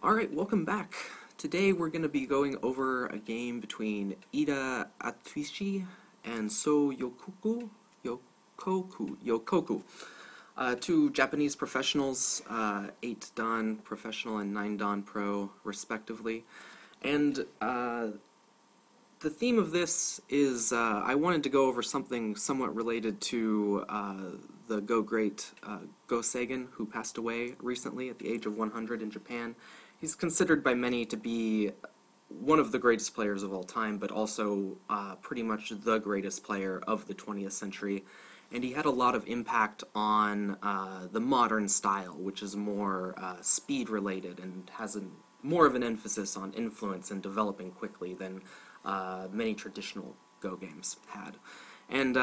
Alright, welcome back. Today we're going to be going over a game between Athushi and Yokoku. Two Japanese professionals, 8 Dan Professional and 9 Dan Pro, respectively. And the theme of this is I wanted to go over something somewhat related to the great Go Seigen, who passed away recently at the age of 100 in Japan. He's considered by many to be one of the greatest players of all time, but also pretty much the greatest player of the 20th century. And he had a lot of impact on the modern style, which is more speed-related and has more of an emphasis on influence and developing quickly than many traditional Go games had. And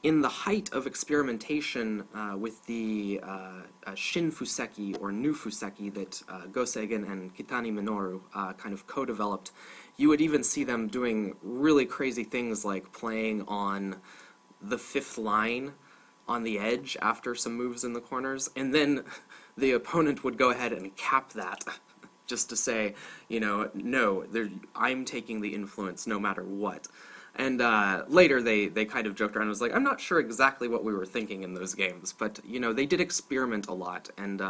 in the height of experimentation with the Shin Fuseki, or New Fuseki, that Go Seigen and Kitani Minoru kind of co-developed, you would even see them doing really crazy things like playing on the 5th line on the edge after some moves in the corners, and then the opponent would go ahead and cap that just to say, you know, no, I'm taking the influence no matter what. And later they kind of joked around and was like, I'm not sure exactly what we were thinking in those games, but, you know, they did experiment a lot, and,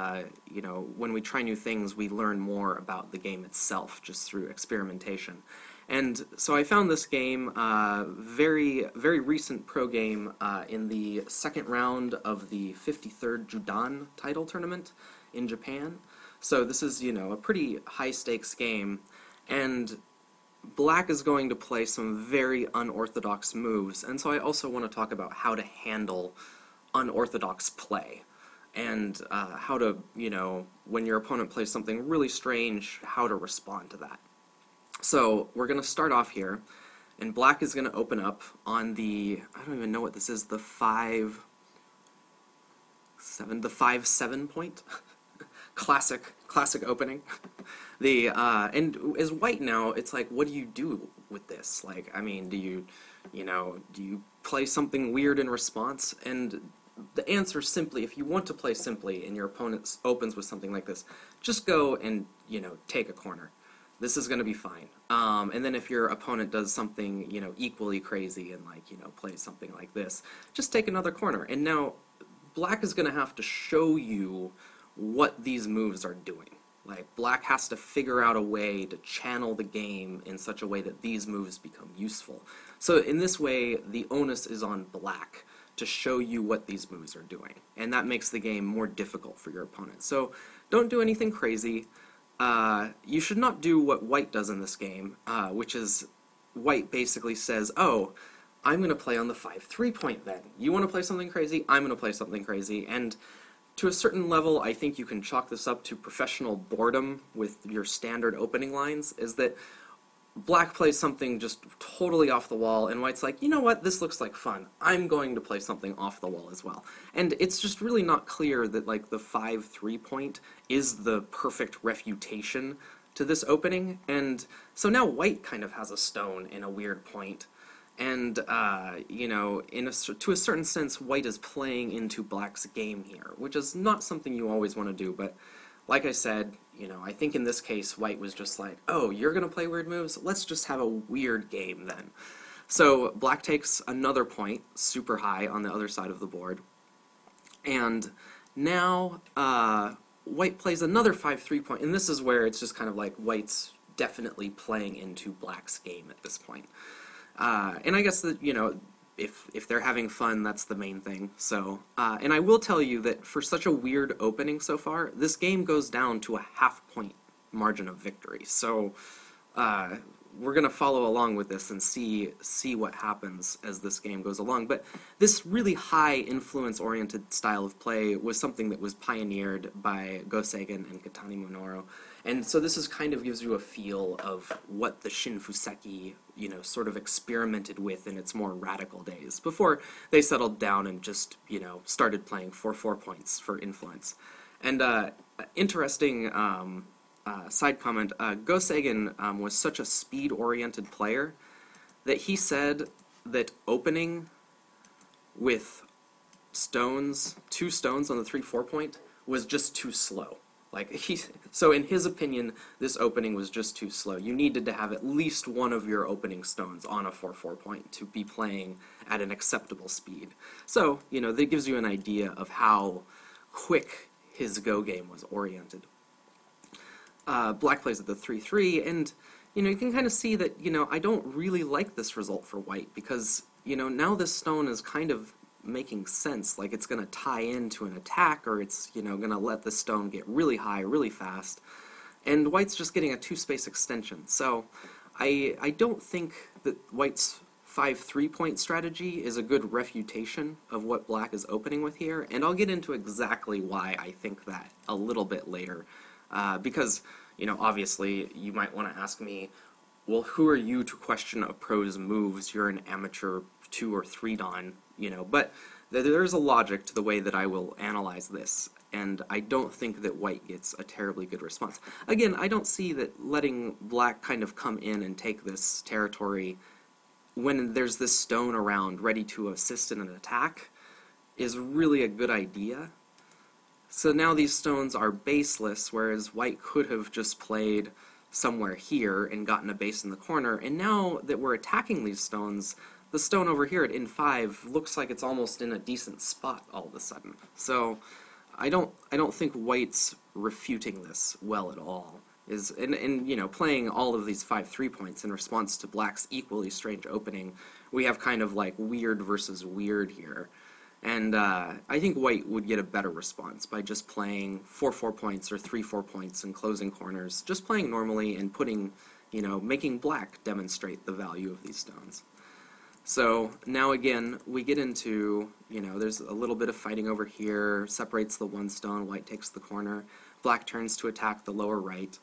you know, when we try new things, we learn more about the game itself just through experimentation. And so I found this game, very recent pro game, in the second round of the 53rd Judan title tournament in Japan. So this is, you know, a pretty high-stakes game, and Black is going to play some very unorthodox moves, and so I also want to talk about how to handle unorthodox play, and how to, you know, when your opponent plays something really strange, how to respond to that. So we're going to start off here, and Black is going to open up on the, I don't even know what this is, the 5-7 point. Classic opening. And as white now, it's like, what do you do with this? Like, I mean, do you play something weird in response? And the answer is simply, if you want to play simply and your opponent opens with something like this, just go and, you know, take a corner. This is going to be fine. And then if your opponent does something, you know, equally crazy and, like, you know, plays something like this, just take another corner. And now Black is going to have to show you what these moves are doing. Like, Black has to figure out a way to channel the game in such a way that these moves become useful. So in this way, the onus is on Black to show you what these moves are doing, and that makes the game more difficult for your opponent. So don't do anything crazy. You should not do what White does in this game, which is White basically says, oh, I'm going to play on the 5-3 point then. You want to play something crazy? I'm going to play something crazy. And to a certain level, I think you can chalk this up to professional boredom with your standard opening lines, is that Black plays something just totally off the wall, and White's like, you know what, this looks like fun. I'm going to play something off the wall as well. And it's just really not clear that, like, the 5-3 point is the perfect refutation to this opening, and so now White kind of has a stone in a weird point. And, you know, to a certain sense, White is playing into Black's game here, which is not something you always want to do, but like I said, you know, I think in this case, White was just like, oh, you're going to play weird moves? Let's just have a weird game then. So Black takes another point, super high, on the other side of the board, and now White plays another 5-3 point, and this is where it's just kind of like White's definitely playing into Black's game at this point. And I guess that, you know, if they're having fun, that's the main thing. So, and I will tell you that for such a weird opening so far, this game goes down to a half-point margin of victory. So, we're going to follow along with this and see what happens as this game goes along. But this really high influence-oriented style of play was something that was pioneered by Go Seigen and Kitani Minoru. And so this is kind of gives you a feel of what the Shin Fuseki, you know, sort of experimented with in its more radical days, before they settled down and just, you know, started playing 4-4 points for influence. And interesting side comment, Go Seigen was such a speed-oriented player that he said that opening with stones, 2 stones on the 3-4 point, was just too slow. Like, so in his opinion, this opening was just too slow. You needed to have at least one of your opening stones on a 4-4 point to be playing at an acceptable speed. So, that gives you an idea of how quick his Go game was oriented. Black plays at the 3-3, and, you can kind of see that, I don't really like this result for white, because, now this stone is kind of making sense, like it's going to tie into an attack, or it's, going to let the stone get really high really fast, and white's just getting a 2-space extension. So I don't think that white's 5-3 point strategy is a good refutation of what black is opening with here, and I'll get into exactly why I think that a little bit later, because, obviously you might want to ask me, well, who are you to question a pro's moves? You're an amateur 2 or 3 dan, but there's a logic to the way that I will analyze this, and I don't think that white gets a terribly good response. Again, I don't see that letting black kind of come in and take this territory when there's this stone around ready to assist in an attack is really a good idea. So now these stones are baseless, whereas white could have just played somewhere here and gotten a base in the corner, and now that we're attacking these stones, the stone over here at in5 looks like it's almost in a decent spot all of a sudden. So I don't think white's refuting this well at all. And playing all of these 5-3 points in response to black's equally strange opening, we have kind of like weird versus weird here. And I think white would get a better response by just playing 4-4 points or 3-4 points and closing corners, just playing normally and putting, making black demonstrate the value of these stones. So now again, we get into, there's a little bit of fighting over here, separates the one stone, white takes the corner, black turns to attack the lower right.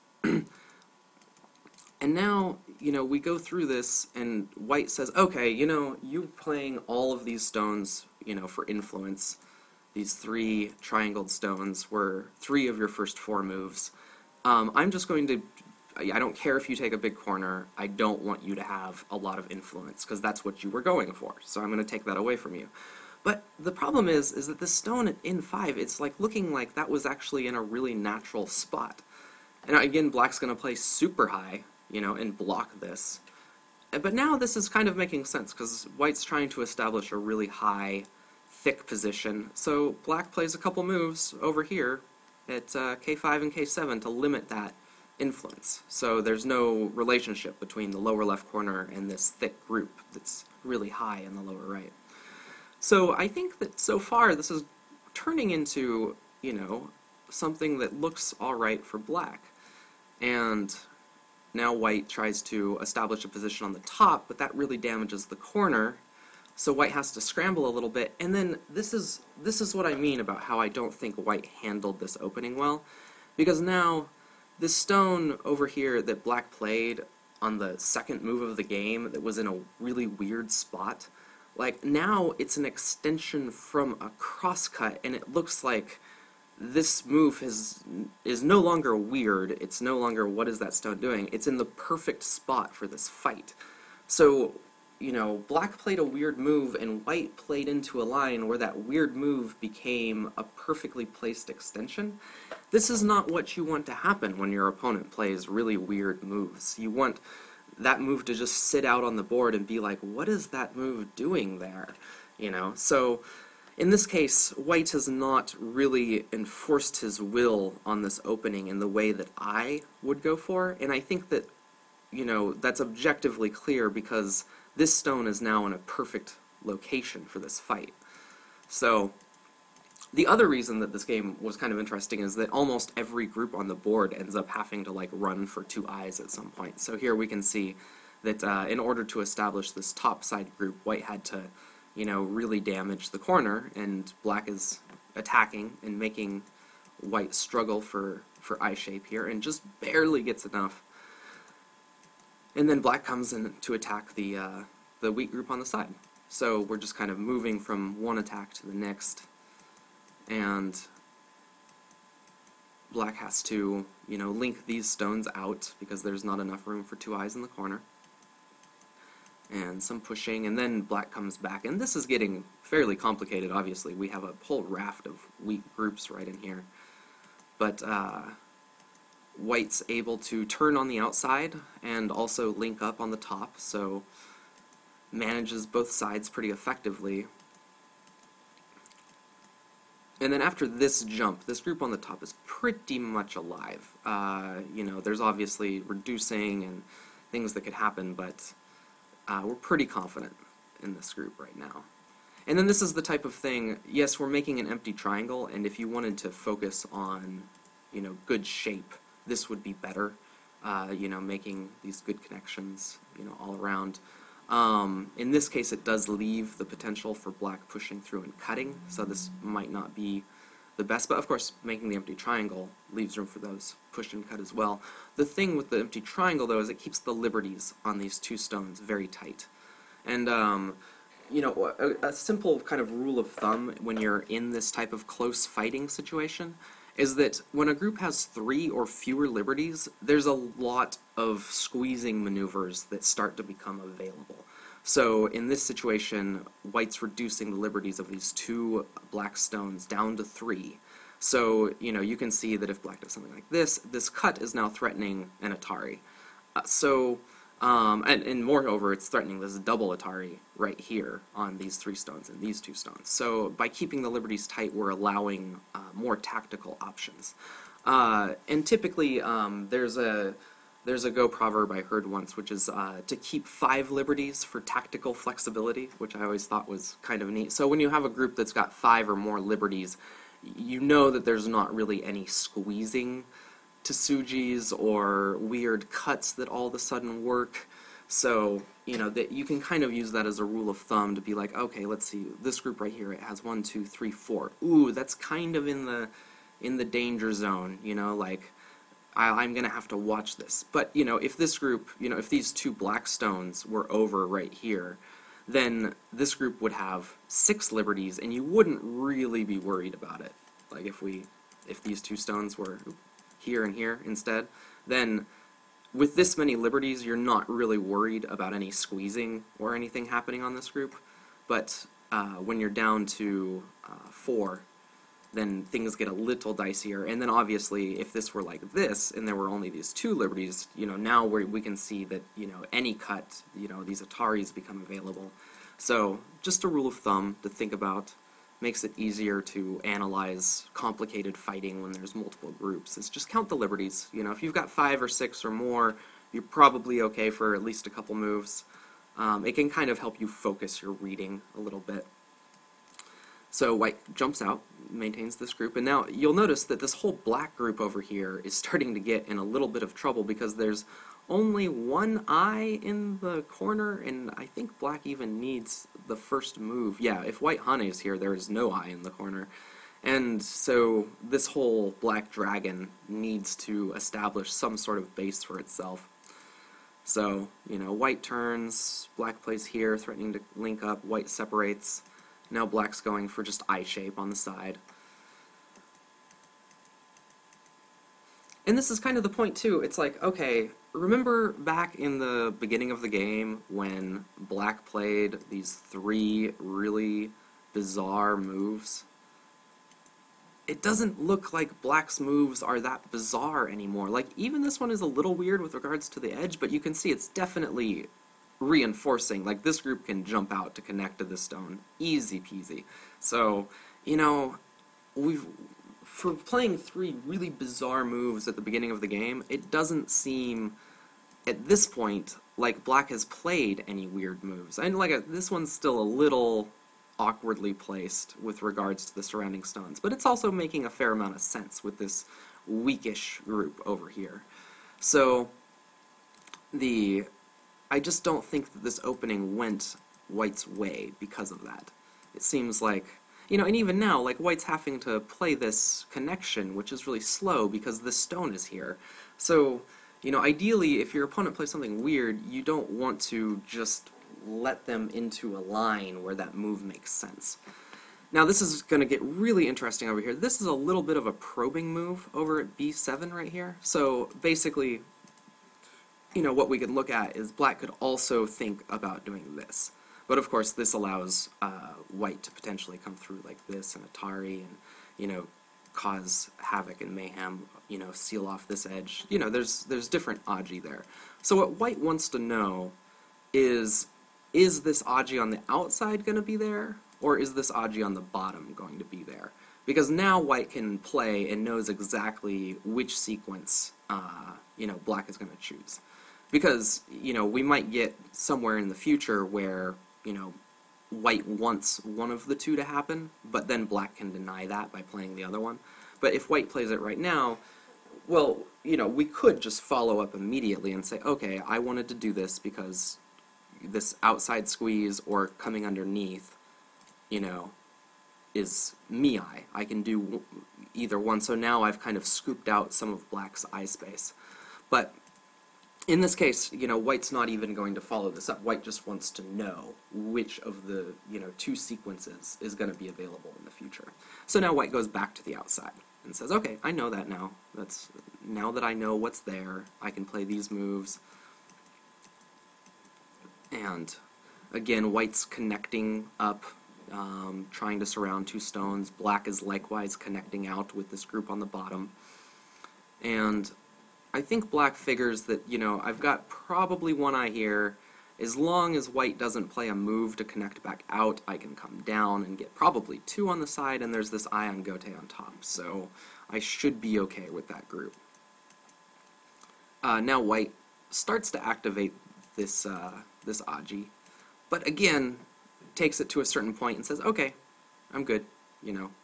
And now, we go through this, and white says, okay, you playing all of these stones, for influence, these 3 triangled stones were 3 of your first 4 moves. I'm just going to, I don't care if you take a big corner, I don't want you to have a lot of influence, because that's what you were going for, so I'm going to take that away from you. But the problem is that this stone at in5, it's like looking like that was actually in a really natural spot. And again, black's going to play super high, and block this. But now this is kind of making sense, because white's trying to establish a really high, thick position. So black plays a couple moves over here at k5 and k7 to limit that influence. So there's no relationship between the lower left corner and this thick group that's really high in the lower right. So I think that so far this is turning into, something that looks alright for black. And now white tries to establish a position on the top, but that really damages the corner, so white has to scramble a little bit. And then this is what I mean about how I don't think white handled this opening well, because now this stone over here that black played on the second move of the game that was in a really weird spot, like now it's an extension from a crosscut, and it looks like this move is no longer weird, it's no longer what is that stone doing, it's in the perfect spot for this fight. So, black played a weird move and white played into a line where that weird move became a perfectly placed extension. This is not what you want to happen when your opponent plays really weird moves. You want that move to just sit out on the board and be like, what is that move doing there? So in this case, white has not really enforced his will on this opening in the way that I would go for, and I think that, that's objectively clear because this stone is now in a perfect location for this fight. So the other reason that this game was kind of interesting is that almost every group on the board ends up having to run for 2 eyes at some point. So here we can see that in order to establish this top side group, white had to really damage the corner, and black is attacking and making white struggle for eye shape here, and just barely gets enough. And then black comes in to attack the weak group on the side. So we're just kind of moving from one attack to the next, and black has to, link these stones out because there's not enough room for 2 eyes in the corner. And some pushing, and then black comes back, and this is getting fairly complicated, obviously. We have a whole raft of weak groups right in here. but white's able to turn on the outside and also link up on the top, so manages both sides pretty effectively. And then after this jump, this group on the top is pretty much alive. You know, there's obviously reducing and things that could happen, but we're pretty confident in this group right now. And then this is the type of thing, yes, we're making an empty triangle, and if you wanted to focus on, you know, good shape, this would be better. You know, making these good connections, you know, all around. In this case, it does leave the potential for black pushing through and cutting, so this might not be the best, but of course, making the empty triangle leaves room for those push and cut as well. The thing with the empty triangle, though, is it keeps the liberties on these two stones very tight. And, you know, a simple kind of rule of thumb when you're in this type of close fighting situation is that when a group has 3 or fewer liberties, there's a lot of squeezing maneuvers that start to become available. So in this situation, white's reducing the liberties of these 2 black stones down to 3. So, you know, you can see that if black does something like this, this cut is now threatening an Atari. And moreover, it's threatening this double Atari right here on these 3 stones and these 2 stones. So by keeping the liberties tight, we're allowing more tactical options. And typically, there's a Go proverb I heard once, which is to keep 5 liberties for tactical flexibility, which I always thought was kind of neat. So when you have a group that's got 5 or more liberties, you know that there's not really any squeezing to Tsujis or weird cuts that all of a sudden work. So, you know, that you can kind of use that as a rule of thumb to be like, okay, let's see, this group right here, it has 1, 2, 3, 4. Ooh, that's kind of in the danger zone, you know, like, I'm going to have to watch this. But, you know, if this group, you know, if these 2 black stones were over right here, then this group would have 6 liberties, and you wouldn't really be worried about it. Like, if these 2 stones were here and here instead, then with this many liberties, you're not really worried about any squeezing or anything happening on this group. But when you're down to 4, then things get a little dicier. And then obviously, if this were like this, and there were only these 2 liberties, you know, now we can see that, you know, any cut, you know, these Ataris become available. So just a rule of thumb to think about. Makes it easier to analyze complicated fighting when there's multiple groups, is just count the liberties. You know, if you've got 5 or 6 or more, you're probably okay for at least a couple moves. It can kind of help you focus your reading a little bit. So white jumps out, maintains this group, and now you'll notice that this whole black group over here is starting to get in a little bit of trouble because there's only 1 eye in the corner, and I think black even needs the first move. Yeah, if white Hane is here, there is no eye in the corner. And so this whole black dragon needs to establish some sort of base for itself. So, you know, white turns, black plays here, threatening to link up, white separates. Now black's going for just eye shape on the side. And this is kind of the point, too. It's like, okay, remember back in the beginning of the game when black played these 3 really bizarre moves? It doesn't look like black's moves are that bizarre anymore. Like, even this one is a little weird with regards to the edge, but you can see it's definitely reinforcing. Like, this group can jump out to connect to this stone. Easy peasy. So, you know, for playing 3 really bizarre moves at the beginning of the game, it doesn't seem, at this point, like black has played any weird moves. And like this one's still a little awkwardly placed with regards to the surrounding stones, but it's also making a fair amount of sense with this weakish group over here. So, I just don't think that this opening went white's way because of that. It seems like, you know, and even now, like, white's having to play this connection, which is really slow because this stone is here. So, you know, ideally, if your opponent plays something weird, you don't want to just let them into a line where that move makes sense. Now, this is going to get really interesting over here. This is a little bit of a probing move over at B7 right here. So, basically, you know, what we can look at is black could also think about doing this. But of course, this allows white to potentially come through like this and Atari and, you know, cause havoc and mayhem, seal off this edge. There's different Aji there. So what white wants to know is this Aji on the outside going to be there, or is this Aji on the bottom going to be there? Because now white can play and knows exactly which sequence, black is going to choose. Because, we might get somewhere in the future where, white wants one of the two to happen, but then black can deny that by playing the other one. But if white plays it right now, well, we could just follow up immediately and say, okay, I wanted to do this because this outside squeeze or coming underneath, is Miai. I can do either one, so now I've kind of scooped out some of black's eye space. But in this case, white's not even going to follow this up. White just wants to know which of the, two sequences is going to be available in the future. So now white goes back to the outside and says, okay, I know that now. Now that I know what's there, I can play these moves. And again, white's connecting up, trying to surround two stones. Black is likewise connecting out with this group on the bottom. And I think black figures that, I've got probably one eye here. As long as white doesn't play a move to connect back out, I can come down and get probably two on the side, and there's this eye on Gote on top. So I should be okay with that group. Now white starts to activate this Aji, but again, takes it to a certain point and says, okay, I'm good. I'm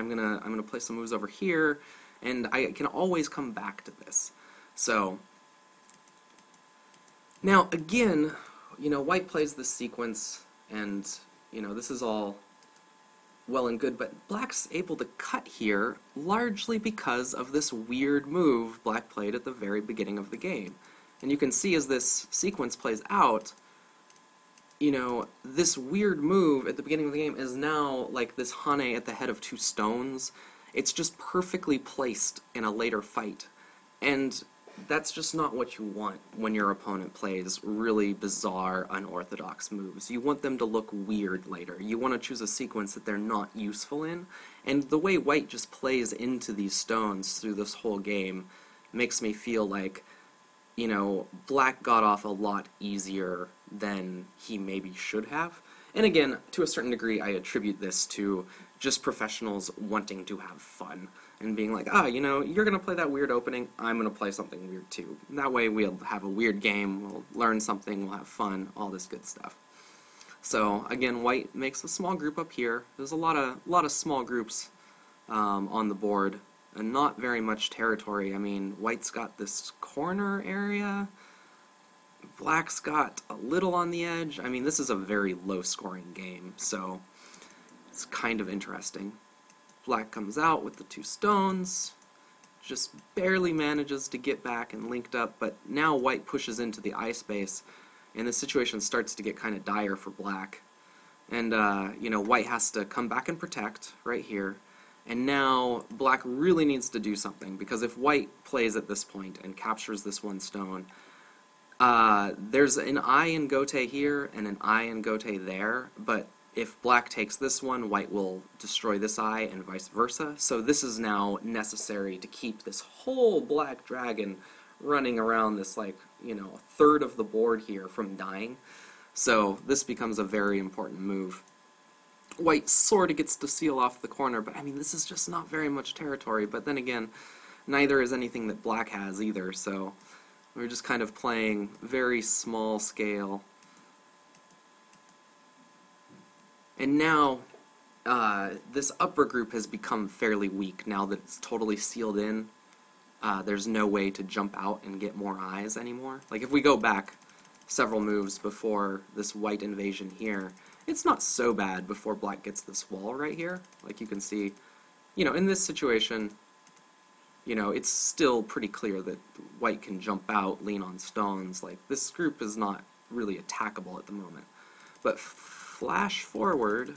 gonna play some moves over here, and I can always come back to this. So now again, white plays this sequence, and this is all well and good, but black's able to cut here largely because of this weird move black played at the very beginning of the game. And you can see as this sequence plays out, this weird move at the beginning of the game is now like this Hane at the head of two stones. It's just perfectly placed in a later fight. And that's just not what you want when your opponent plays really bizarre, unorthodox moves. You want them to look weird later. You want to choose a sequence that they're not useful in. And the way white just plays into these stones through this whole game makes me feel like, black got off a lot easier than he maybe should have. And again, to a certain degree, I attribute this to just professionals wanting to have fun and being like, you're going to play that weird opening, I'm going to play something weird too. That way we'll have a weird game, we'll learn something, we'll have fun, all this good stuff. So again, white makes a small group up here. There's a lot of small groups on the board, and not very much territory. I mean, white's got this corner area, black's got a little on the edge. I mean, this is a very low-scoring game, so it's kind of interesting. Black comes out with the two stones, just barely manages to get back and linked up, but now white pushes into the eye space, and the situation starts to get kind of dire for black. And, white has to come back and protect right here. And now black really needs to do something, because if white plays at this point and captures this one stone, there's an eye in Gote here and an eye in Gote there, but if black takes this one, white will destroy this eye and vice versa. So this is now necessary to keep this whole black dragon running around this, a third of the board here from dying. So this becomes a very important move. White sort of gets to seal off the corner, but I mean, this is just not very much territory. But then again, neither is anything that black has either, so we're just kind of playing very small scale. And now, this upper group has become fairly weak now that it's totally sealed in. There's no way to jump out and get more eyes anymore. Like, if we go back several moves before this white invasion here, it's not so bad before black gets this wall right here. Like, you can see, in this situation, it's still pretty clear that white can jump out, lean on stones. Like, this group is not really attackable at the moment. But flash forward,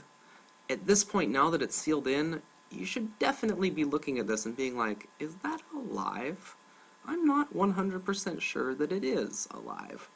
at this point, now that it's sealed in, you should definitely be looking at this and being like, is that alive? I'm not 100% sure that it is alive.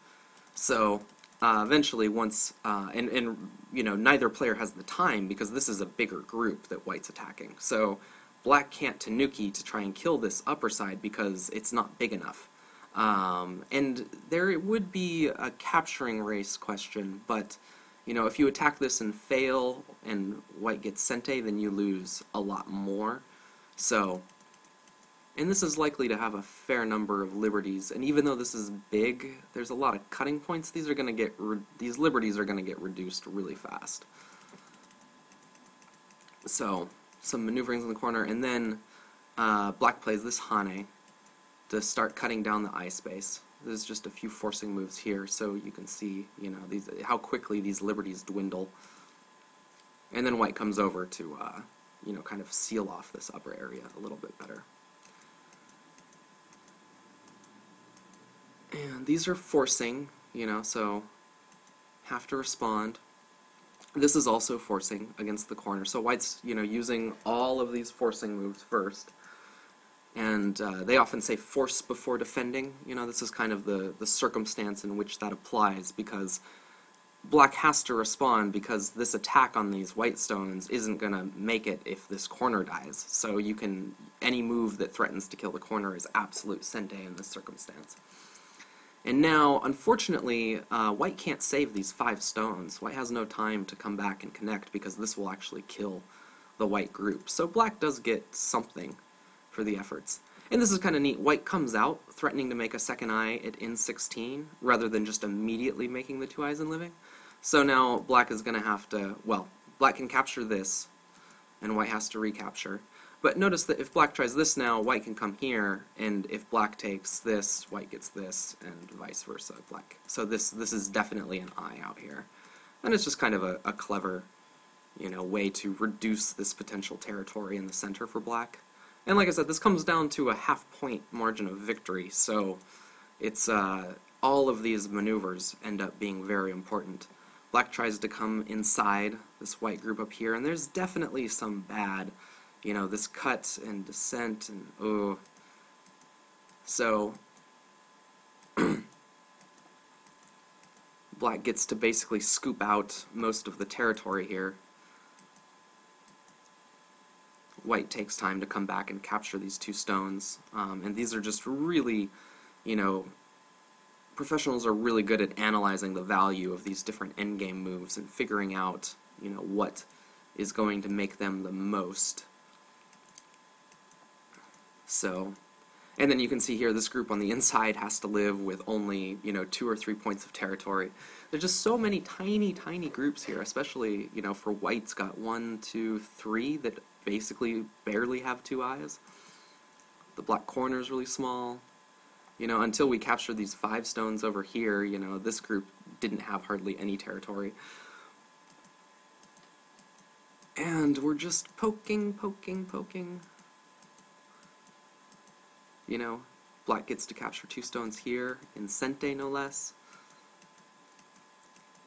So, eventually, once, neither player has the time, because this is a bigger group that white's attacking. So, black can't tanuki to try and kill this upper side because it's not big enough. And there would be a capturing race question, but you know, if you attack this and fail and white gets sente, then you lose a lot more. So, and this is likely to have a fair number of liberties, and even though this is big, there's a lot of cutting points. These are going to get these liberties are going to get reduced really fast. So, some maneuverings in the corner, and then black plays this Hane to start cutting down the eye space. There's just a few forcing moves here, so you can see, you know, these how quickly these liberties dwindle. And then white comes over to, you know, kind of seal off this upper area a little bit better. And these are forcing, you know, so have to respond. This is also forcing against the corner, so white's, you know, using all of these forcing moves first. And they often say force before defending. You know, this is kind of the circumstance in which that applies, because black has to respond, because this attack on these white stones isn't going to make it if this corner dies. So you can, any move that threatens to kill the corner is absolute sente in this circumstance. And now, unfortunately, white can't save these 5 stones. White has no time to come back and connect, because this will actually kill the white group. So black does get something for the efforts. And this is kind of neat. White comes out threatening to make a second eye at N16 rather than just immediately making the 2 eyes and living. So now black is going to have to, well, black can capture this and white has to recapture. But notice that if black tries this now, white can come here, and if black takes this, white gets this, and vice versa. Black. So this is definitely an eye out here. And it's just kind of a clever, you know, way to reduce this potential territory in the center for black. And like I said, this comes down to a half-point margin of victory, so it's all of these maneuvers end up being very important. Black tries to come inside this white group up here, and there's definitely some bad, you know, this cut and descent, and oh. So black gets to basically scoop out most of the territory here. White takes time to come back and capture these 2 stones, and these are just really, you know, professionals are really good at analyzing the value of these different endgame moves and figuring out, you know, what is going to make them the most. So, and then you can see here this group on the inside has to live with only, you know, 2 or 3 points of territory. There's just so many tiny, tiny groups here, especially, you know, for white's got 1, 2, 3 that basically barely have 2 eyes. The black corner is really small. You know, until we captured these 5 stones over here, you know, this group didn't have hardly any territory. And we're just poking, poking, poking. You know, black gets to capture 2 stones here, in sente no less.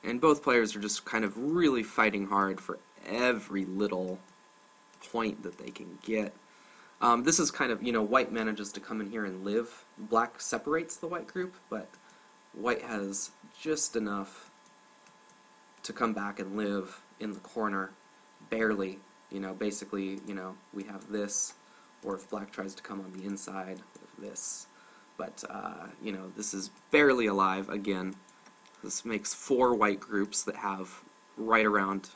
And both players are just kind of really fighting hard for every little point that they can get. This is kind of, you know, white manages to come in here and live. Black separates the white group, but white has just enough to come back and live in the corner, barely. You know, basically, you know, we have this, or if black tries to come on the inside, we have this. But, you know, this is barely alive again. This makes 4 white groups that have right around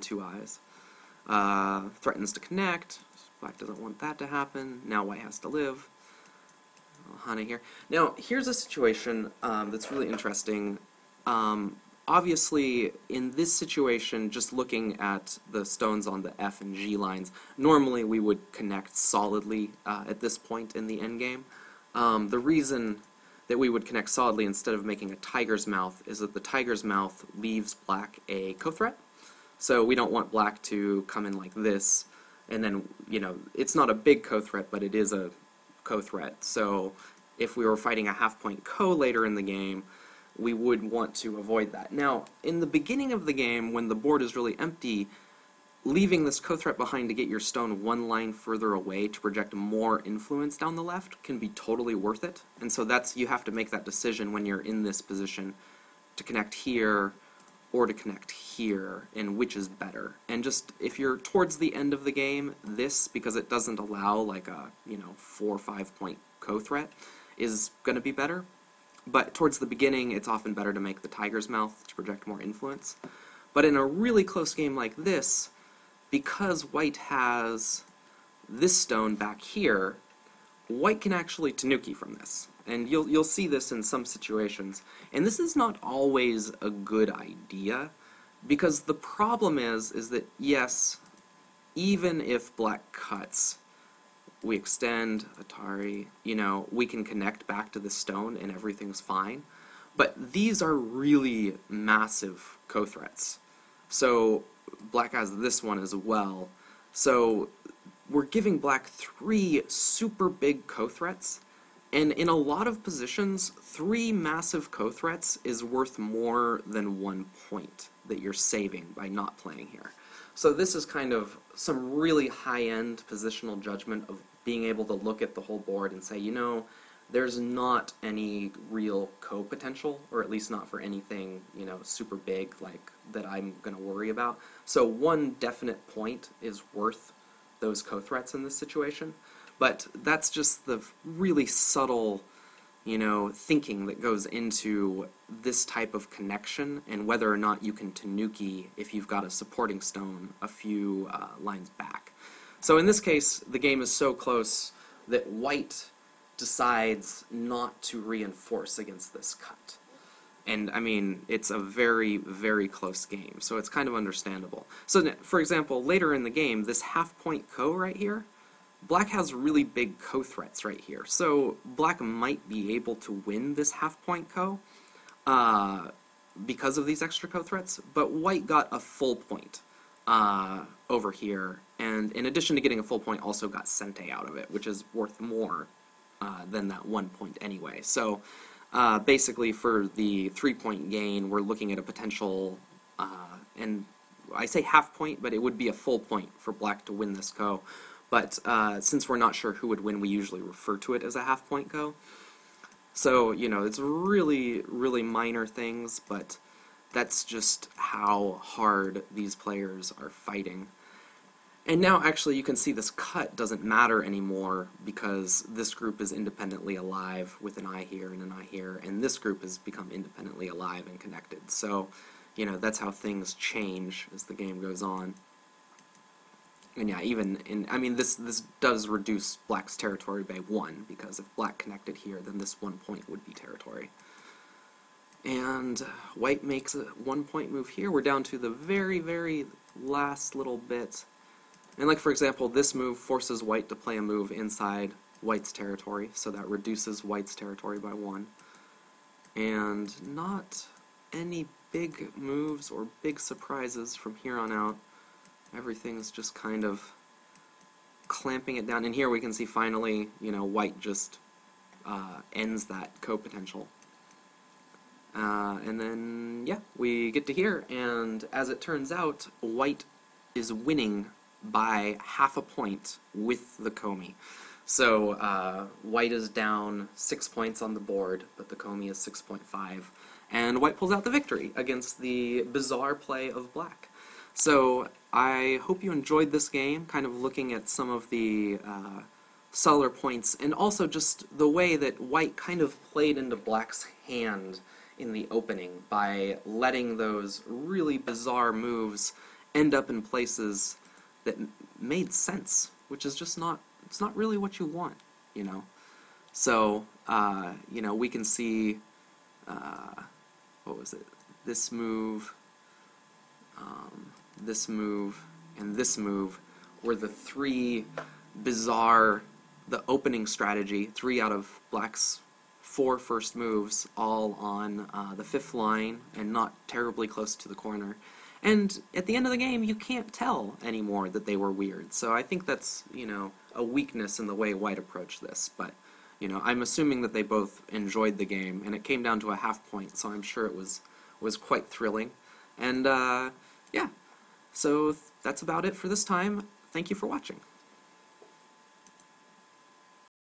2 eyes. Threatens to connect. Black doesn't want that to happen. Now white has to live. Hana here. Now, here's a situation that's really interesting. Obviously, in this situation, just looking at the stones on the F and G lines, normally we would connect solidly at this point in the endgame. The reason that we would connect solidly instead of making a tiger's mouth is that the tiger's mouth leaves black a co-threat. So we don't want black to come in like this, and then, you know, it's not a big co-threat, but it is a co-threat. So if we were fighting a half-point ko later in the game, we would want to avoid that. Now, in the beginning of the game, when the board is really empty, leaving this co-threat behind to get your stone 1 line further away to project more influence down the left can be totally worth it. And so that's, you have to make that decision when you're in this position to connect here or to connect here, and which is better. And just, if you're towards the end of the game, this, because it doesn't allow like a, 4 or 5 point co-threat, is going to be better. But towards the beginning, it's often better to make the tiger's mouth to project more influence. But in a really close game like this, because white has this stone back here, white can actually tanuki from this. And you'll see this in some situations. And this is not always a good idea, because the problem is that, yes, even if black cuts, we extend, Atari, we can connect back to the stone and everything's fine. But these are really massive co-threats. So black has this one as well. So we're giving black 3 super big co-threats, and in a lot of positions, 3 massive co-threats is worth more than 1 point that you're saving by not playing here. So this is kind of some really high-end positional judgment of being able to look at the whole board and say, there's not any real co-potential, or at least not for anything, super big like that I'm going to worry about. So 1 definite point is worth those co-threats in this situation, but that's just the really subtle, thinking that goes into this type of connection and whether or not you can tanuki if you've got a supporting stone a few lines back. So in this case, the game is so close that white decides not to reinforce against this cut. And, I mean, it's a very, very close game, so it's kind of understandable. So, for example, later in the game, this half-point ko right here, black has really big co-threats right here. So black might be able to win this half-point ko because of these extra co-threats, but white got a full point over here, and in addition to getting a full point, also got sente out of it, which is worth more than that 1 point anyway. So basically for the 3-point gain, we're looking at a potential, and I say half point, but it would be a full point for black to win this ko. But since we're not sure who would win, we usually refer to it as a half point ko. So, it's really, really minor things, but that's just how hard these players are fighting. And now, actually, you can see this cut doesn't matter anymore because this group is independently alive with an eye here and an eye here, and this group has become independently alive and connected. So, that's how things change as the game goes on. And yeah, this does reduce black's territory by 1, because if black connected here, then this 1 point would be territory. And white makes a 1 point move here. We're down to the very, very last little bit. And like, for example, this move forces white to play a move inside white's territory, so that reduces white's territory by 1. And not any big moves or big surprises from here on out. Everything's just kind of clamping it down. And here we can see finally, white just ends that co-potential. And then, yeah, we get to here, and as it turns out, white is winning by half a point with the komi. So white is down 6 points on the board, but the komi is 6.5, and white pulls out the victory against the bizarre play of black. So I hope you enjoyed this game, kind of looking at some of the subtler points, and also just the way that white kind of played into black's hand in the opening by letting those really bizarre moves end up in places that made sense, which is just it's not really what you want, So, we can see, what was it, this move, and this move were the 3 bizarre, the opening strategy, 3 out of black's 4 first moves, all on the 5th line and not terribly close to the corner. And at the end of the game, you can't tell anymore that they were weird. So I think that's, a weakness in the way white approached this. But, I'm assuming that they both enjoyed the game, and it came down to a half point, so I'm sure it was quite thrilling. And, yeah. So that's about it for this time. Thank you for watching.